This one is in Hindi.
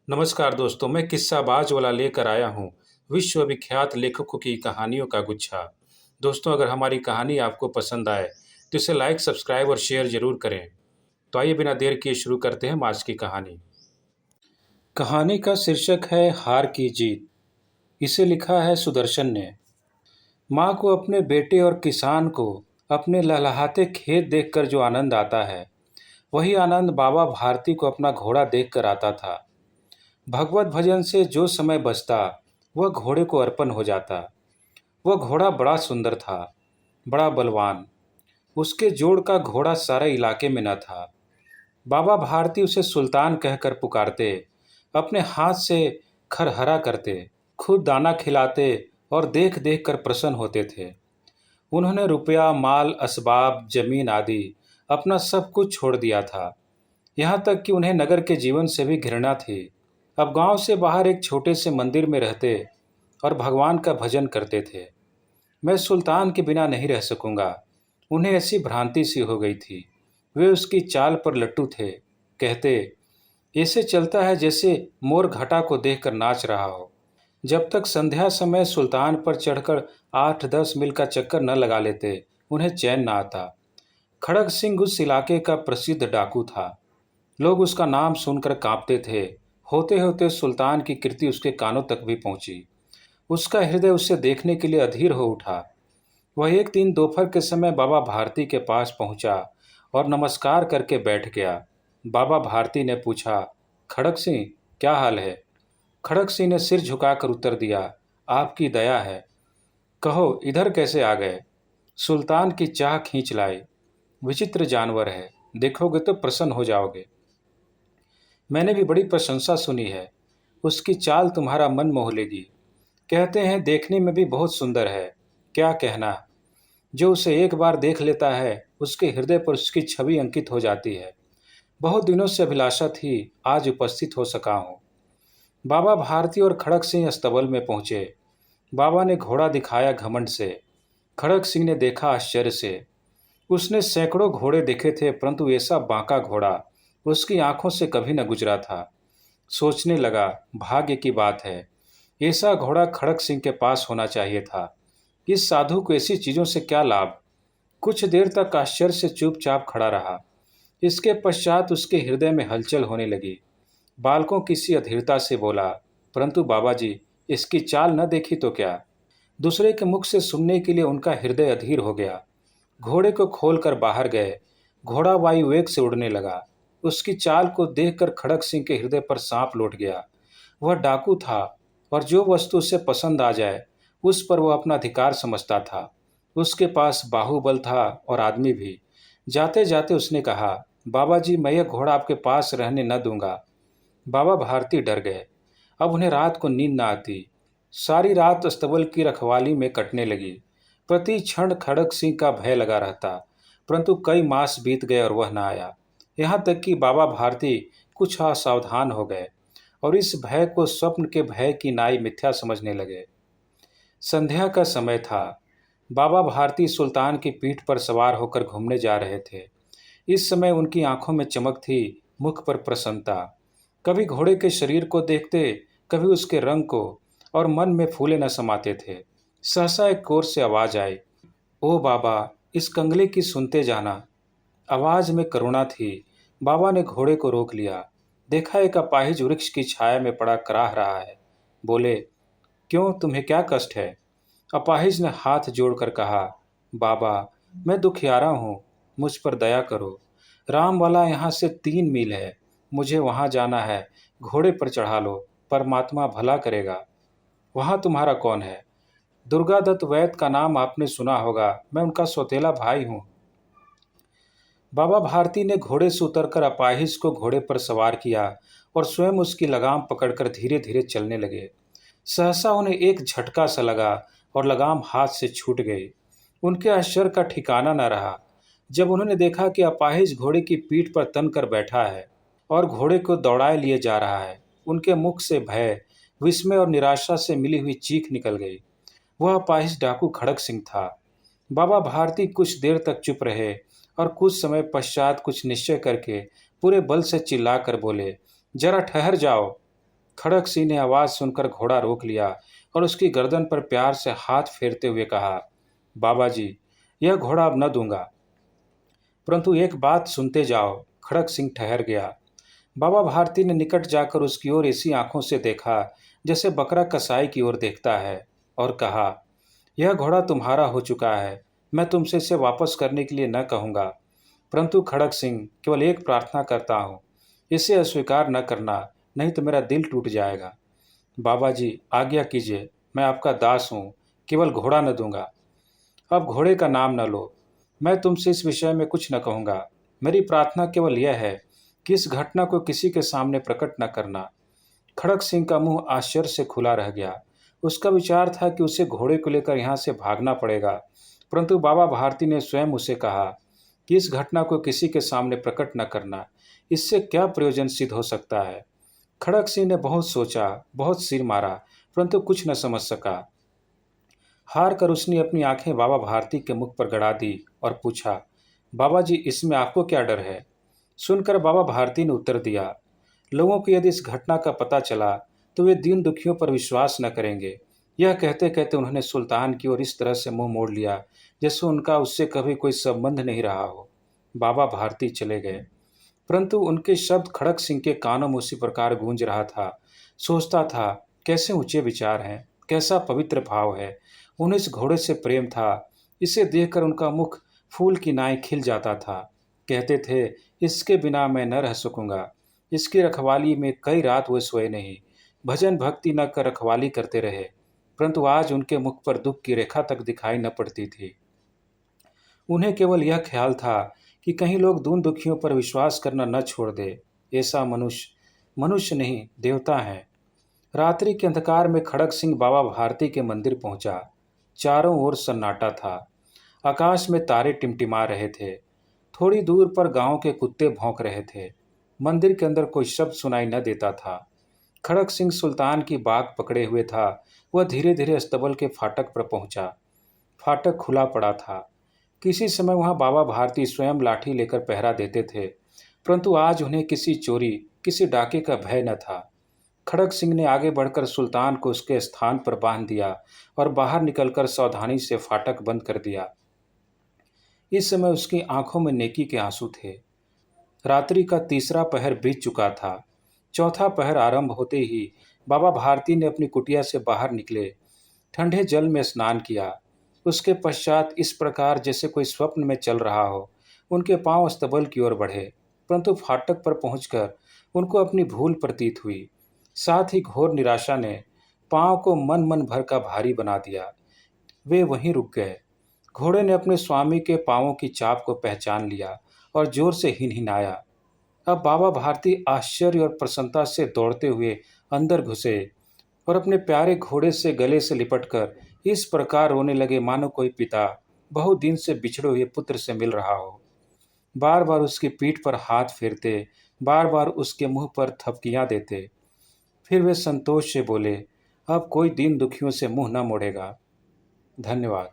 नमस्कार दोस्तों, मैं किस्साबाज वाला लेकर आया हूँ विश्व विख्यात लेखकों की कहानियों का गुच्छा। दोस्तों, अगर हमारी कहानी आपको पसंद आए तो इसे लाइक, सब्सक्राइब और शेयर जरूर करें। तो आइए बिना देर किए शुरू करते हैं आज की कहानी। कहानी का शीर्षक है हार की जीत। इसे लिखा है सुदर्शन ने। माँ को अपने बेटे और किसान को अपने लहलहाते खेत देखकर जो आनंद आता है, वही आनंद बाबा भारती को अपना घोड़ा देखकर आता था। भगवत भजन से जो समय बचता वह घोड़े को अर्पण हो जाता। वह घोड़ा बड़ा सुंदर था, बड़ा बलवान। उसके जोड़ का घोड़ा सारे इलाके में न था। बाबा भारती उसे सुल्तान कहकर पुकारते, अपने हाथ से खरहरा करते, खुद दाना खिलाते और देख देख कर प्रसन्न होते थे। उन्होंने रुपया, माल, असबाब, जमीन आदि अपना सब कुछ छोड़ दिया था। यहाँ तक कि उन्हें नगर के जीवन से भी घृणा थी। अब गांव से बाहर एक छोटे से मंदिर में रहते और भगवान का भजन करते थे। मैं सुल्तान के बिना नहीं रह सकूंगा। उन्हें ऐसी भ्रांति सी हो गई थी। वे उसकी चाल पर लट्टू थे। कहते, ऐसे चलता है जैसे मोर घटा को देखकर नाच रहा हो। जब तक संध्या समय सुल्तान पर चढ़कर 8-10 मील का चक्कर न लगा लेते, उन्हें चैन न आता। खड़ग सिंह उस इलाके का प्रसिद्ध डाकू था। लोग उसका नाम सुनकर कांपते थे। होते होते सुल्तान की कीर्ति उसके कानों तक भी पहुंची। उसका हृदय उसे देखने के लिए अधीर हो उठा। वह एक दिन दोपहर के समय बाबा भारती के पास पहुंचा और नमस्कार करके बैठ गया। बाबा भारती ने पूछा, खड़ग सिंह, क्या हाल है? खड़ग सिंह ने सिर झुकाकर उत्तर दिया, आपकी दया है। कहो, इधर कैसे आ गए? सुल्तान की चाह खींच लाई। विचित्र जानवर है, देखोगे तो प्रसन्न हो जाओगे। मैंने भी बड़ी प्रशंसा सुनी है। उसकी चाल तुम्हारा मन मोह लेगी। कहते हैं देखने में भी बहुत सुंदर है। क्या कहना, जो उसे एक बार देख लेता है उसके हृदय पर उसकी छवि अंकित हो जाती है। बहुत दिनों से अभिलाषा थी, आज उपस्थित हो सका हूँ। बाबा भारती और खड़ग सिंह अस्तबल में पहुंचे। बाबा ने घोड़ा दिखाया घमंड से। खड़ग सिंह ने देखा आश्चर्य से। उसने सैकड़ों घोड़े देखे थे, परंतु ऐसा बांका घोड़ा उसकी आंखों से कभी न गुजरा था। सोचने लगा, भाग्य की बात है, ऐसा घोड़ा खड़ग सिंह के पास होना चाहिए था। इस साधु को ऐसी चीजों से क्या लाभ? कुछ देर तक आश्चर्य से चुपचाप खड़ा रहा। इसके पश्चात उसके हृदय में हलचल होने लगी। बालकों की सी अधीरता से बोला, परंतु बाबा जी, इसकी चाल न देखी तो क्या? दूसरे के मुख से सुनने के लिए उनका हृदय अधीर हो गया। घोड़े को खोलकर बाहर गए। घोड़ा वायु वेग से उड़ने लगा। उसकी चाल को देखकर खड़ग सिंह के हृदय पर सांप लौट गया। वह डाकू था और जो वस्तु उसे पसंद आ जाए उस पर वह अपना अधिकार समझता था। उसके पास बाहुबल था और आदमी भी। जाते जाते उसने कहा, बाबा जी, मैं यह घोड़ा आपके पास रहने न दूंगा। बाबा भारती डर गए। अब उन्हें रात को नींद न आती। सारी रात अस्तबल की रखवाली में कटने लगी। प्रति क्षण खड़ग सिंह का भय लगा रहता, परंतु कई मास बीत गए और वह न आया। यहाँ तक कि बाबा भारती कुछ असावधान हो गए और इस भय को स्वप्न के भय की नाई मिथ्या समझने लगे। संध्या का समय था। बाबा भारती सुल्तान की पीठ पर सवार होकर घूमने जा रहे थे। इस समय उनकी आंखों में चमक थी, मुख पर प्रसन्नता। कभी घोड़े के शरीर को देखते, कभी उसके रंग को, और मन में फूले न समाते थे। सहसा एक ओर से आवाज आई, ओ बाबा, इस कंगले की सुनते जाना। आवाज में करुणा थी। बाबा ने घोड़े को रोक लिया। देखा एक अपाहिज वृक्ष की छाया में पड़ा कराह रहा है। बोले, क्यों, तुम्हें क्या कष्ट है? अपाहिज ने हाथ जोड़कर कहा, बाबा, मैं दुखियारा हूँ, मुझ पर दया करो। रामवाला यहाँ से 3 मील है, मुझे वहाँ जाना है। घोड़े पर चढ़ा लो, परमात्मा भला करेगा। वहाँ तुम्हारा कौन है? दुर्गादत्त वैद्य का नाम आपने सुना होगा, मैं उनका सौतेला भाई हूँ। बाबा भारती ने घोड़े से उतरकर अपाहिज को घोड़े पर सवार किया और स्वयं उसकी लगाम पकड़कर धीरे धीरे चलने लगे। सहसा उन्हें एक झटका सा लगा और लगाम हाथ से छूट गई। उनके आश्चर्य का ठिकाना न रहा जब उन्होंने देखा कि अपाहिज घोड़े की पीठ पर तन कर बैठा है और घोड़े को दौड़ाए लिए जा रहा है। उनके मुख से भय, विस्मय और निराशा से मिली हुई चीख निकल गई। वह अपाहिज डाकू खड़ग सिंह था। बाबा भारती कुछ देर तक चुप रहे और कुछ समय पश्चात कुछ निश्चय करके पूरे बल से चिल्लाकर बोले, जरा ठहर जाओ। खड़क सिंह ने आवाज़ सुनकर घोड़ा रोक लिया और उसकी गर्दन पर प्यार से हाथ फेरते हुए कहा, बाबा जी, यह घोड़ा अब न दूंगा। परंतु एक बात सुनते जाओ। खड़क सिंह ठहर गया। बाबा भारती ने निकट जाकर उसकी ओर ऐसी आंखों से देखा जैसे बकरा कसाई की ओर देखता है, और कहा, यह घोड़ा तुम्हारा हो चुका है। मैं तुमसे इसे वापस करने के लिए न कहूँगा, परंतु खड़क सिंह, केवल एक प्रार्थना करता हूँ, इसे अस्वीकार न करना, नहीं तो मेरा दिल टूट जाएगा। बाबा जी, आज्ञा कीजिए, मैं आपका दास हूँ, केवल घोड़ा न दूंगा। अब घोड़े का नाम न लो। मैं तुमसे इस विषय में कुछ न कहूँगा। मेरी प्रार्थना केवल यह है कि इस घटना को किसी के सामने प्रकट न करना। खड़क सिंह का मुंह आश्चर्य से खुला रह गया। उसका विचार था कि उसे घोड़े को लेकर यहाँ से भागना पड़ेगा, परंतु बाबा भारती ने स्वयं उसे कहा कि इस घटना को किसी के सामने प्रकट न करना। इससे क्या प्रयोजन सिद्ध हो सकता है? खड़क सिंह ने बहुत सोचा, बहुत सिर मारा, परंतु कुछ न समझ सका। हार कर उसने अपनी आंखें बाबा भारती के मुख पर गड़ा दी और पूछा, बाबा जी, इसमें आपको क्या डर है? सुनकर बाबा भारती ने उत्तर दिया, लोगों को यदि इस घटना का पता चला तो वे दीन दुखियों पर विश्वास न करेंगे। यह कहते कहते उन्होंने सुल्तान की ओर इस तरह से मुंह मोड़ लिया जैसे उनका उससे कभी कोई संबंध नहीं रहा हो। बाबा भारती चले गए, परंतु उनके शब्द खड़क सिंह के कानों में उसी प्रकार गूंज रहा था। सोचता था, कैसे ऊंचे विचार हैं, कैसा पवित्र भाव है। उन्हें इस घोड़े से प्रेम था। इसे देखकर उनका मुख फूल की नाई खिल जाता था। कहते थे, इसके बिना मैं न रह सकूंगा। इसकी रखवाली में कई रात वे सोए नहीं, भजन भक्ति न कर रखवाली करते रहे, परंतु आज उनके मुख पर दुख की रेखा तक दिखाई न पड़ती थी। उन्हें केवल यह ख्याल था कि कहीं लोग दीन दुखियों पर विश्वास करना न छोड़ दे। ऐसा मनुष्य मनुष्य नहीं, देवता है। रात्रि के अंधकार में खड़क सिंह बाबा भारती के मंदिर पहुंचा। चारों ओर सन्नाटा था। आकाश में तारे टिमटिमा रहे थे। थोड़ी दूर पर गांव के कुत्ते भौंक रहे थे। मंदिर के अंदर कोई शब्द सुनाई न देता था। खड़क सिंह सुल्तान की बाग पकड़े हुए था। वह धीरे धीरे अस्तबल के फाटक पर पहुंचा। फाटक खुला पड़ा था। किसी समय वहां बाबा भारती स्वयं लाठी लेकर पहरा देते थे, परंतु आज उन्हें किसी चोरी, किसी डाके का भय न था। खड़क सिंह ने आगे बढ़कर सुल्तान को उसके स्थान पर बांध दिया और बाहर निकलकर सावधानी से फाटक बंद कर दिया। इस समय उसकी आंखों में नेकी के आंसू थे। रात्रि का तीसरा पहर बीत चुका था। चौथा पहर आरंभ होते ही बाबा भारती ने अपनी कुटिया से बाहर निकले, ठंडे जल में स्नान किया। उसके पश्चात इस प्रकार जैसे कोई स्वप्न में चल रहा हो, उनके पांव अस्तबल की ओर बढ़े, परंतु फाटक पर पहुंचकर उनको अपनी भूल प्रतीत हुई। साथ ही घोर निराशा ने पांव को मन मन भर का भारी बना दिया। वे वहीं रुक गए। घोड़े ने अपने स्वामी के पांवों की चाप को पहचान लिया और जोर से हिनहिनाया। अब बाबा भारती आश्चर्य और प्रसन्नता से दौड़ते हुए अंदर घुसे और अपने प्यारे घोड़े से गले से लिपटकर इस प्रकार रोने लगे मानो कोई पिता बहुत दिन से बिछड़े हुए पुत्र से मिल रहा हो। बार बार उसकी पीठ पर हाथ फेरते, बार बार उसके मुंह पर थपकियां देते। फिर वे संतोष से बोले, अब कोई दीन दुखियों से मुंह न मोड़ेगा। धन्यवाद।